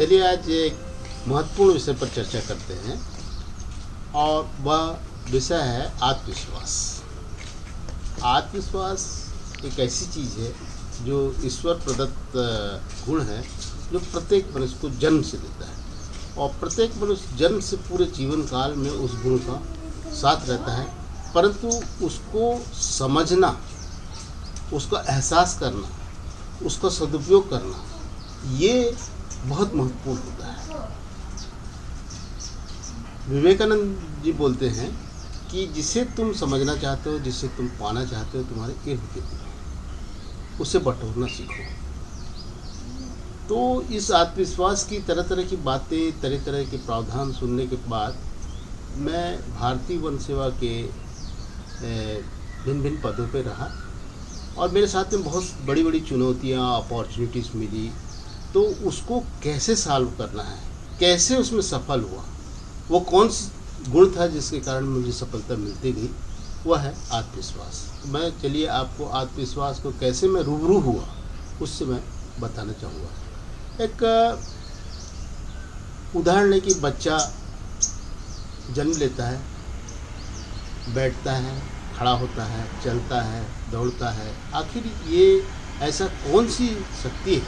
चलिए आज एक महत्वपूर्ण विषय पर चर्चा करते हैं और वह विषय है आत्मविश्वास। आत्मविश्वास एक ऐसी चीज़ है जो ईश्वर प्रदत्त गुण है जो प्रत्येक मनुष्य को जन्म से देता है और प्रत्येक मनुष्य जन्म से पूरे जीवन काल में उस गुण का साथ रहता है, परंतु उसको समझना, उसका एहसास करना, उसका सदुपयोग करना ये बहुत महत्वपूर्ण होता है। विवेकानंद जी बोलते हैं कि जिसे तुम समझना चाहते हो, जिसे तुम पाना चाहते हो, तुम्हारे इर्द गिर्द है, उसे बटोरना सीखो। तो इस आत्मविश्वास की तरह तरह की बातें, तरह तरह के प्रावधान सुनने के बाद मैं भारतीय वन सेवा के भिन्न भिन्न पदों पर रहा और मेरे साथ में बहुत बड़ी बड़ी चुनौतियाँ, अपॉर्चुनिटीज़ मिली। तो उसको कैसे सॉल्व करना है, कैसे उसमें सफल हुआ, वो कौन सा गुण था जिसके कारण मुझे सफलता मिलती गई, वह है आत्मविश्वास। मैं चलिए आपको आत्मविश्वास को कैसे मैं रूबरू हुआ उससे मैं बताना चाहूँगा। एक उदाहरण है कि बच्चा जन्म लेता है, बैठता है, खड़ा होता है, चलता है, दौड़ता है। आखिर ये ऐसा कौन सी शक्ति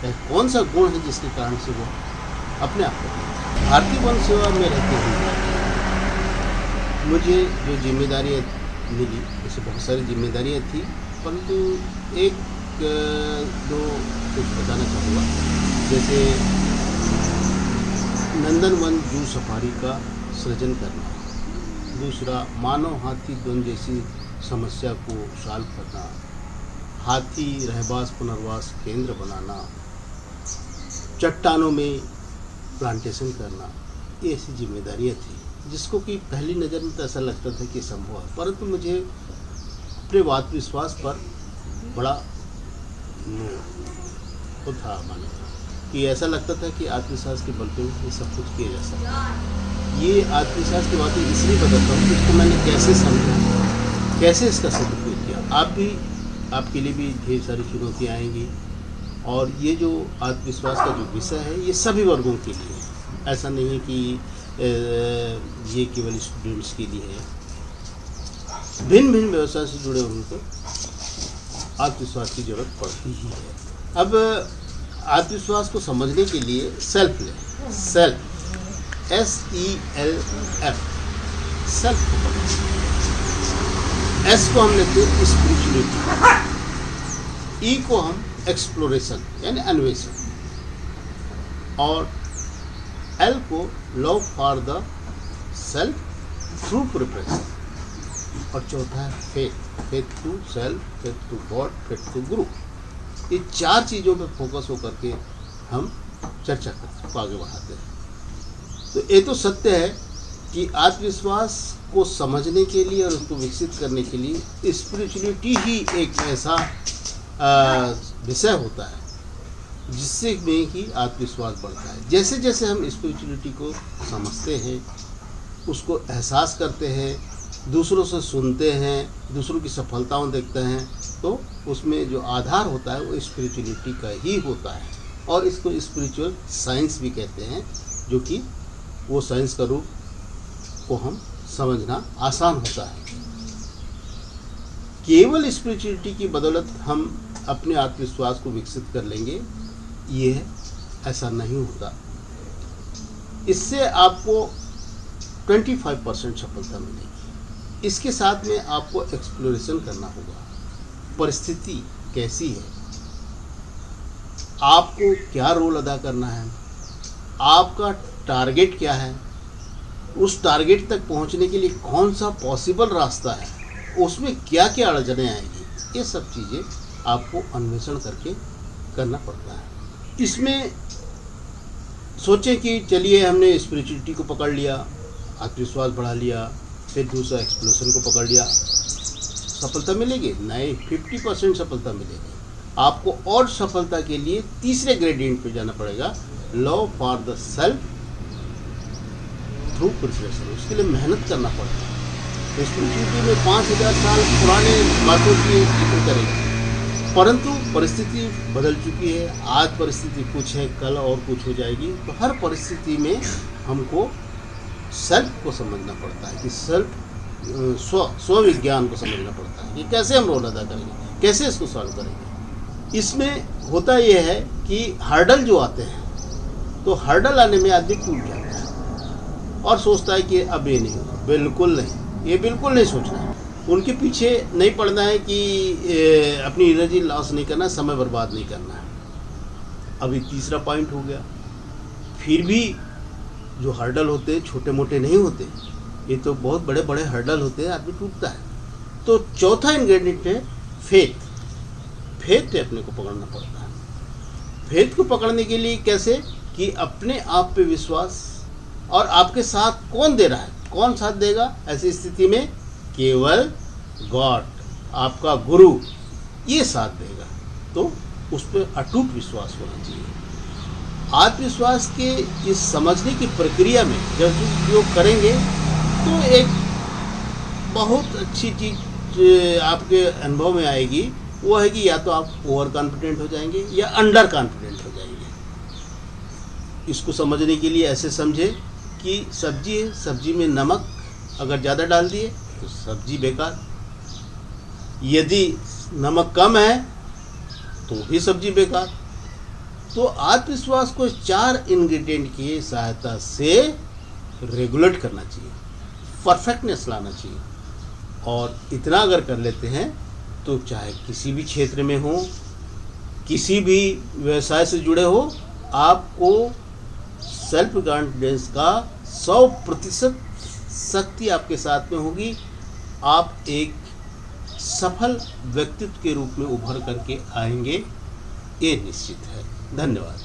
है, कौन सा गुण है जिसके कारण से वो अपने आप को। भारतीय वन सेवा में रहते हुए मुझे जो जिम्मेदारियाँ मिली, जैसे बहुत सारी जिम्मेदारियाँ थी, परंतु एक दो कुछ बताना चाहूँगा। जैसे नंदनवन जू सफारी का सृजन करना, दूसरा मानव हाथी द्वंद जैसी समस्या को सॉल्व करना, हाथी रहवास पुनर्वास केंद्र बनाना, चट्टानों में प्लांटेशन करना, ये ऐसी जिम्मेदारियाँ थी जिसको कि पहली नज़र में तो ऐसा लगता था कि संभव है, परंतु मुझे अपने आत्मविश्वास पर बड़ा तो था माने कि ऐसा लगता था कि आत्मविश्वास के बल पर ये सब कुछ किया जा सकता है। ये आत्मविश्वास की बातें इसलिए बताता हूँ कि इसको मैंने कैसे समझा, कैसे इसका सदुपयोग किया। आपके लिए भी ढेर सारी चुनौतियाँ आएंगी और ये जो आत्मविश्वास का जो विषय है ये सभी वर्गों के लिए है। ऐसा नहीं है कि ये केवल स्टूडेंट्स के लिए है। भिन्न भिन्न व्यवसाय से जुड़े उनको आत्मविश्वास की जरूरत पड़ती ही है। अब आत्मविश्वास को समझने के लिए सेल्फ SELF सेल्फ S को हम लेते हैं स्पिरिचुअलिटी, E को हम एक्सप्लोरेशन यानी अन्वेषण, और L को love for the self through preparation, और चौथा है faith to self, faith to God, faith to guru. ये चार चीज़ों पर फोकस होकर के हम चर्चा करते हैं, आगे बढ़ाते हैं। तो ये तो सत्य है कि आत्मविश्वास को समझने के लिए और उसको विकसित करने के लिए स्पिरिचुअलिटी ही एक ऐसा विषय होता है जिससे में ही आत्मविश्वास बढ़ता है। जैसे जैसे हम स्पिरिचुअलिटी को समझते हैं, उसको एहसास करते हैं, दूसरों से सुनते हैं, दूसरों की सफलताओं देखते हैं, तो उसमें जो आधार होता है वो स्पिरिचुअलिटी का ही होता है। और इसको स्पिरिचुअल साइंस भी कहते हैं, जो कि वो साइंस का रूप को हम समझना आसान होता है। केवल स्पिरिचुअलिटी की बदौलत हम अपने आत्मविश्वास को विकसित कर लेंगे, ये ऐसा नहीं होता। इससे आपको 25% सफलता मिलेगी। इसके साथ में आपको एक्सप्लोरेशन करना होगा, परिस्थिति कैसी है, आपको क्या रोल अदा करना है, आपका टारगेट क्या है, उस टारगेट तक पहुंचने के लिए कौन सा पॉसिबल रास्ता है, उसमें क्या क्या अड़चनें आएंगी, ये सब चीज़ें आपको अन्वेषण करके करना पड़ता है। इसमें सोचें कि चलिए हमने स्पिरिचुअलिटी को पकड़ लिया, आत्मविश्वास बढ़ा लिया, फिर दूसरा एक्सप्लोरेशन को पकड़ लिया, सफलता मिलेगी? नहीं, 50% सफलता मिलेगी। आपको और सफलता के लिए तीसरे ग्रेडियंट पे जाना पड़ेगा, love for the self through preparation. उसके लिए मेहनत करना पड़ता है। स्पिरिचुअलिटी में 5000 साल पुराने बातों की जिक्र करेंगे, परंतु परिस्थिति बदल चुकी है। आज परिस्थिति कुछ है, कल और कुछ हो जाएगी। तो हर परिस्थिति में हमको सेल्फ को समझना पड़ता है कि स्व विज्ञान को समझना पड़ता है कि कैसे हम रोल अदा करेंगे, कैसे इसको सॉल्व करेंगे। इसमें होता यह है कि हर्डल जो आते हैं, तो हर्डल आने में आदमी टूट जाता है और सोचता है कि अब ये नहीं होगा। बिल्कुल नहीं, ये बिल्कुल नहीं सोचना है। उनके पीछे नहीं पड़ना है कि अपनी एनर्जी लॉस नहीं करना, समय बर्बाद नहीं करना है। अभी तीसरा पॉइंट हो गया। फिर भी जो हर्डल होते हैं छोटे मोटे नहीं होते, ये तो बहुत बड़े बड़े हर्डल होते हैं, आदमी टूटता है। तो चौथा इंग्रेडिएंट है फेथ। फेथ अपने को पकड़ना पड़ता है। फेथ को पकड़ने के लिए कैसे कि अपने आप पे विश्वास, और आपके साथ कौन दे रहा है, कौन साथ देगा ऐसी स्थिति में, केवल गॉड, आपका गुरु, ये साथ देगा। तो उस पर अटूट विश्वास होना चाहिए। आत्मविश्वास के इस समझने की प्रक्रिया में जब उपयोग करेंगे तो एक बहुत अच्छी चीज़ आपके अनुभव में आएगी। वो है कि या तो आप ओवर कॉन्फिडेंट हो जाएंगे या अंडर कॉन्फिडेंट हो जाएंगे। इसको समझने के लिए ऐसे समझे कि सब्जी है, सब्जी में नमक अगर ज़्यादा डाल दिए तो सब्जी बेकार, यदि नमक कम है तो भी सब्जी बेकार। तो आत्मविश्वास को 4 इंग्रेडिएंट की सहायता से रेगुलेट करना चाहिए, परफेक्टनेस लाना चाहिए। और इतना अगर कर लेते हैं तो चाहे किसी भी क्षेत्र में हो, किसी भी व्यवसाय से जुड़े हो, आपको सेल्फ कॉन्फिडेंस का 100% शक्ति आपके साथ में होगी। आप एक सफल व्यक्तित्व के रूप में उभर करके आएंगे, ये निश्चित है। धन्यवाद।